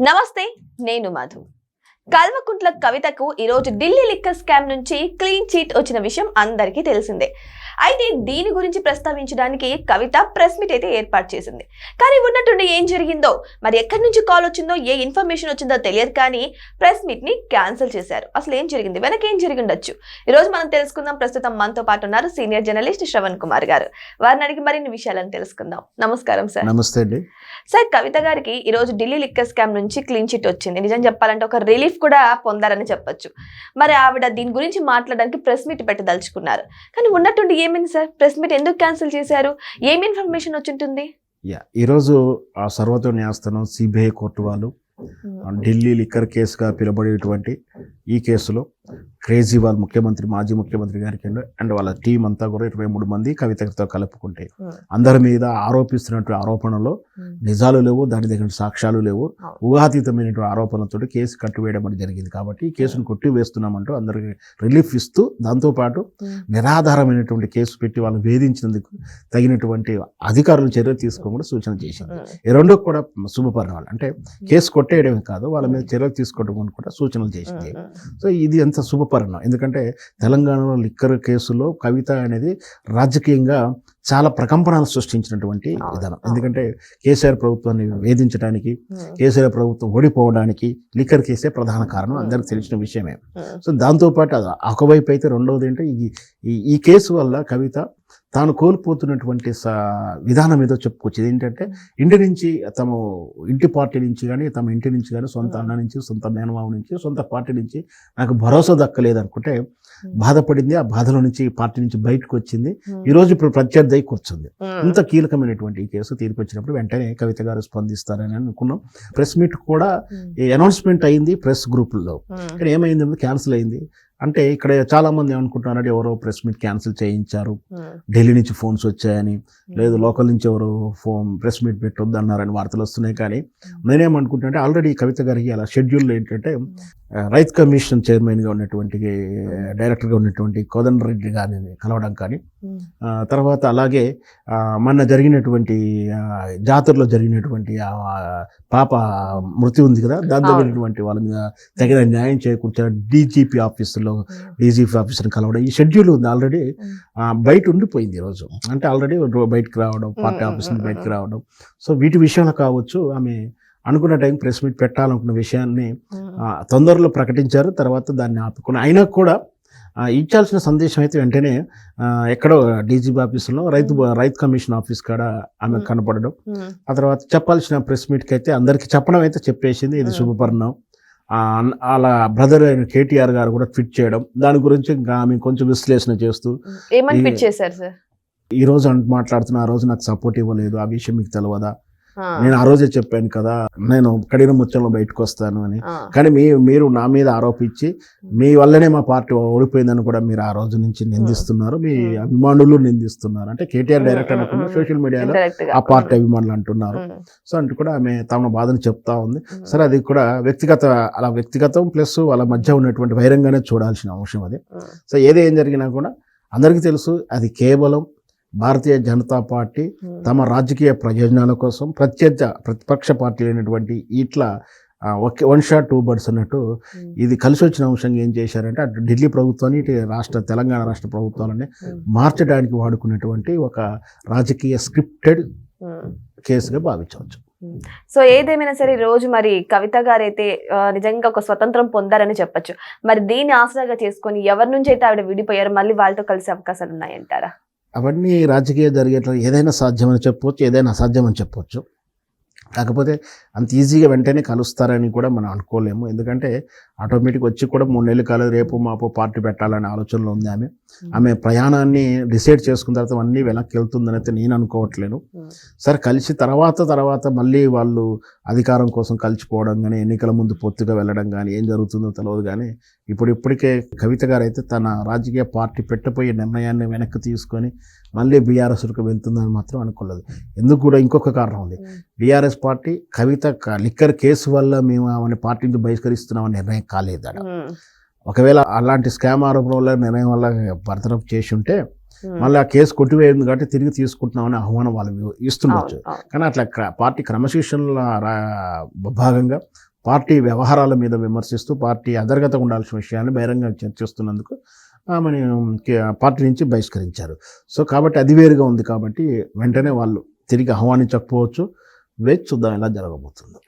నమస్తే, నేను మధు. కల్వకుంట్ల కవితకు ఈరోజు ఢిల్లీ లిక్కర్ స్కామ్ నుంచి క్లీన్ చీట్ వచ్చిన విషయం అందరికీ తెలిసిందే. అయితే దీని గురించి ప్రస్తావించడానికి కవిత ప్రెస్ మీట్ అయితే ఏర్పాటు చేసింది. కానీ ఉన్నట్టుండి ఏం జరిగిందో, మరి ఎక్కడి నుంచి కాల్ వచ్చిందో, ఏ ఇన్ఫర్మేషన్ వచ్చిందో తెలియదు, కానీ ప్రెస్ మీట్ ని క్యాన్సిల్ చేశారు. అసలు ఏం జరిగింది, వెనక ఏం జరిగి ఉండొచ్చు, ఈ రోజు మనం తెలుసుకుందాం. ప్రస్తుతం మనతో పాటు ఉన్నారు సీనియర్ జర్నలిస్ట్ శ్రవణ్ కుమార్ గారు. వారిని అడిగి మరిన్ని విషయాలను తెలుసుకుందాం. నమస్కారం సార్. నమస్తే అండి సార్, కవిత గారికి ఈ రోజు ఢిల్లీ లిక్కర్ స్కామ్ నుంచి క్లీన్ చిట్ వచ్చింది. నిజం చెప్పాలంటే ఒక రిలీఫ్ కూడా పొందారని చెప్పొచ్చు. మరి ఆవిడ దీని గురించి మాట్లాడడానికి ప్రెస్ మీట్ పెట్టదలుచుకున్నారు. కానీ ఉన్నట్టుండి ఏమైంది సార్, ప్రెస్ మీట్ ఎందుకు క్యాన్సిల్ చేశారు, ఏమి ఇన్ఫర్మేషన్ వచ్చింటుంది? ఈరోజు సర్వోన్నత న్యాయస్థానం సిబిఐ కోర్టు వాళ్ళు ఢిల్లీ లిక్కర్ కేసుగా పిలువబడేటువంటి ఈ కేసులో కేజ్రీవాల్ ముఖ్యమంత్రి, మాజీ ముఖ్యమంత్రి గారికి అండ్ వాళ్ళ టీం అంతా కూడా 23 మంది కవితతో కలుపుకుంటే అందరి మీద ఆరోపిస్తున్నటువంటి ఆరోపణలో నిజాలు లేవు, దాని దగ్గర సాక్ష్యాలు లేవు, ఊహాతీతమైనటువంటి ఆరోపణలతో కేసు కట్టివేయడం అని జరిగింది. కాబట్టి ఈ కేసును కొట్టివేస్తున్నామంటూ అందరికి రిలీఫ్ ఇస్తూ, దాంతోపాటు నిరాధారమైనటువంటి కేసు పెట్టి వాళ్ళు వేధించినందుకు తగినటువంటి అధికారులు చర్యలు తీసుకోమని సూచన చేసింది. ఈ రెండు కూడా శుభపరిణామాలు. అంటే కేసు కొట్టేయడమే కాదు, వాళ్ళ మీద చర్యలు తీసుకోవడం కూడా సూచనలు చేసింది. సో ఇది ఎంత శుభపరిణామం. ఎందుకంటే తెలంగాణలో లిక్కర్ కేసులో కవిత అనేది రాజకీయంగా చాలా ప్రకంపనలు సృష్టించినటువంటి విధానం. ఎందుకంటే కేసీఆర్ ప్రభుత్వాన్ని వేధించడానికి, కేసీఆర్ ప్రభుత్వం ఓడిపోవడానికి లిక్కర్ కేసే ప్రధాన కారణం, అందరికి తెలిసిన విషయమే. సో దాంతోపాటు ఒకవైపు అయితే రెండవది అంటే ఈ కేసు వల్ల కవిత తాను కోల్పోతున్నటువంటి విధానం ఏదో చెప్పుకోవచ్చు. ఏంటంటే ఇంటి నుంచి, తమ ఇంటి పార్టీ నుంచి కానీ, తమ ఇంటి నుంచి కానీ, సొంత అన్న నుంచి, సొంత మేనమావ నుంచి, సొంత పార్టీ నుంచి నాకు భరోసా దక్కలేదు అనుకుంటే బాధపడింది. ఆ బాధలో నుంచి పార్టీ నుంచి బయటకు వచ్చింది. ఈరోజు ఇప్పుడు ప్రత్యర్థి అయి కూర్చుంది. ఇంత కీలకమైనటువంటి ఈ కేసు తీర్పు వచ్చినప్పుడు వెంటనే కవిత గారు స్పందిస్తారని అనుకున్నాం. ప్రెస్ మీట్ కూడా అనౌన్స్మెంట్ అయింది ప్రెస్ గ్రూపుల్లో. కానీ ఏమైంది, క్యాన్సిల్ అయింది. అంటే ఇక్కడ చాలా మంది ఏమనుకుంటున్నారంటే ఎవరో ప్రెస్ మీట్ క్యాన్సిల్ చేయించారు, ఢిల్లీ నుంచి ఫోన్స్ వచ్చాయని, లేదు లోకల్ నుంచి ఎవరో ప్రెస్ మీట్ పెట్టొద్దు అన్నారని వార్తలు వస్తున్నాయి. కానీ నేనేమనుకుంటున్నా, ఆల్రెడీ కవిత గారికి అలా షెడ్యూల్లో ఏంటంటే రైతు కమిషన్ చైర్మన్గా ఉన్నటువంటి, డైరెక్టర్గా ఉన్నటువంటి కోదండరెడ్డి గారిని కలవడం కానీ, తర్వాత అలాగే మొన్న జరిగినటువంటి జాతరలో జరిగినటువంటి పాప మృతి ఉంది కదా, దాని జరిగినటువంటి వాళ్ళ మీద తగిన న్యాయం చేకూర్చిన డీజీపీ ఆఫీసర్ని కలవడం, ఈ షెడ్యూల్ ఉంది ఆల్రెడీ బయట ఉండిపోయింది ఈరోజు. అంటే ఆల్రెడీ బయటకు రావడం, పార్టీ ఆఫీస్ నుంచి బయటకు రావడం. సో వీటి విషయంలో కావచ్చు, ఆమె అనుకున్న టైం ప్రెస్ మీట్ పెట్టాలనుకున్న విషయాన్ని తొందరలో ప్రకటించారు. తర్వాత దాన్ని ఆపుకుని, అయినా కూడా ఇచ్చాల్సిన సందేశం అయితే వెంటనే ఎక్కడో డీజీపీ ఆఫీసులో రైతు కమిషన్ ఆఫీస్ కాడ ఆమె కనపడడం, ఆ తర్వాత చెప్పాల్సిన ప్రెస్ మీట్కి అయితే అందరికీ చెప్పడం అయితే చెప్పేసింది. ఇది శుభపరిణామం. అలా బ్రదర్ అయిన కేటీఆర్ గారు కూడా ట్వీట్ చేయడం, దాని గురించి ఇంకా ఆమె కొంచెం విశ్లేషణ చేస్తూ ఈ రోజు మాట్లాడుతున్న, ఆ రోజు నాకు సపోర్ట్ ఇవ్వలేదు, ఆ విషయం మీకు తెలియదా, నేను ఆ రోజే చెప్పాను కదా నేను కడిన ముచ్చంలో బయటకు వస్తాను అని, కానీ మీరు నా మీద ఆరోపించి మీ వల్లనే మా పార్టీ ఓడిపోయిందని కూడా మీరు ఆ రోజు నుంచి నిందిస్తున్నారు, మీ అభిమానులు నిందిస్తున్నారు. అంటే కేటీఆర్ డైరెక్ట్ అనుకున్న సోషల్ మీడియాలో ఆ పార్టీ అభిమానులు అంటున్నారు. సో అంటే కూడా ఆమె తమ బాధను చెప్తా ఉంది. సరే, అది కూడా వ్యక్తిగతం ప్లస్ వాళ్ళ మధ్య ఉన్నటువంటి వైరంగానే చూడాల్సిన అంశం అది. సో ఏం జరిగినా కూడా అందరికీ తెలుసు, అది కేవలం భారతీయ జనతా పార్టీ తమ రాజకీయ ప్రయోజనాల కోసం ప్రతిపక్ష పార్టీ అయినటువంటి ఇట్లా వన్ షాట్ టూ బర్డ్స్ అన్నట్టు ఇది కలిసి వచ్చిన అంశంగా ఏం చేశారంటే, అటు ఢిల్లీ ప్రభుత్వాన్ని, ఇటు తెలంగాణ రాష్ట్ర ప్రభుత్వాలని మార్చడానికి వాడుకున్నటువంటి ఒక రాజకీయ స్క్రిప్టెడ్ కేసుగా భావించవచ్చు. సో ఏదేమైనా సరే, ఈ రోజు మరి కవిత గారు అయితే నిజంగా ఒక స్వతంత్రం పొందారని చెప్పొచ్చు. మరి దీన్ని ఆసరాగా చేసుకొని ఎవరి నుంచి అయితే ఆవిడ విడిపోయారు, మళ్ళీ వాళ్ళతో కలిసే అవకాశాలు ఉన్నాయంటారా? అవన్నీ రాజకీయ జరిగేట్లు ఏదైనా సాధ్యమని చెప్పవచ్చు, ఏదైనా అసాధ్యమని చెప్పవచ్చు. కాకపోతే అంత ఈజీగా వెంటనే కలుస్తారని కూడా మనం అనుకోలేము. ఎందుకంటే ఆటోమేటిక్ వచ్చి కూడా 3 నెలలు కాలేదు, రేపు మాపు పార్టీ పెట్టాలనే ఆలోచనలో ఉంది ఆమె ప్రయాణాన్ని డిసైడ్ చేసుకున్న తర్వాత అన్నీ వెనక్కి వెళ్తుందని అయితే నేను అనుకోవట్లేను. సరే, కలిసి తర్వాత మళ్ళీ వాళ్ళు అధికారం కోసం కలిసిపోవడం కానీ, ఎన్నికల ముందు పొత్తుగా వెళ్ళడం కానీ ఏం జరుగుతుందో తెలియదు. కానీ ఇప్పటికే కవిత గారు అయితే తన రాజకీయ పార్టీ పెట్టబోయే నిర్ణయాన్ని వెనక్కి తీసుకొని మళ్ళీ బీఆర్ఎస్కు వెళ్తుందని మాత్రం అనుకోలేదు. ఎందుకు కూడా ఇంకొక కారణం ఉంది. బీఆర్ఎస్ పార్టీ కవిత లిక్కర్ కేసు వల్ల మేము ఆమె పార్టీ నుంచి బహిష్కరిస్తున్నామని నిర్ణయం కాలేదు. ఒకవేళ అలాంటి స్కామ్ ఆరోపణ వల్ల నిర్ణయం వల్ల బర్తరఫ్ చేసి ఉంటే మళ్ళీ ఆ కేసు కొట్టివేయింది కాబట్టి తిరిగి తీసుకుంటున్నామని ఆహ్వానం వాళ్ళు ఇస్తుండొచ్చు. కానీ అట్లా పార్టీ క్రమశిక్షణలో భాగంగా పార్టీ వ్యవహారాల మీద విమర్శిస్తూ పార్టీ అంతర్గతంగా ఉండాల్సిన విషయాన్ని బహిరంగంగా చర్చిస్తున్నందుకు ఆమెను పార్టీ నుంచి బహిష్కరించారు. సో కాబట్టి అది వేరుగా ఉంది కాబట్టి వెంటనే వాళ్ళు తిరిగి ఆహ్వానించకపోవచ్చు. వేచి చూద్దాం ఎలా జరగబోతుందో.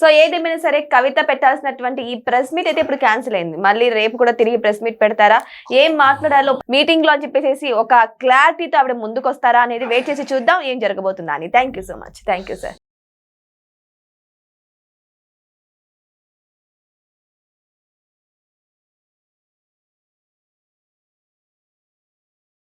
సో ఏదేమైనా సరే కవిత పెట్టాల్సినటువంటి ఈ ప్రెస్ మీట్ అయితే ఇప్పుడు క్యాన్సిల్ అయింది. మళ్ళీ రేపు కూడా తిరిగి ప్రెస్ మీట్ పెడతారా, ఏం మాట్లాడాలో మీటింగ్ లో అని చెప్పేసి ఒక క్లారిటీతో ఆవిడ ముందుకు వస్తారా అనేది వెయిట్ చేసి చూద్దాం ఏం జరగబోతుందా అని. Thank you so much. Thank you sir.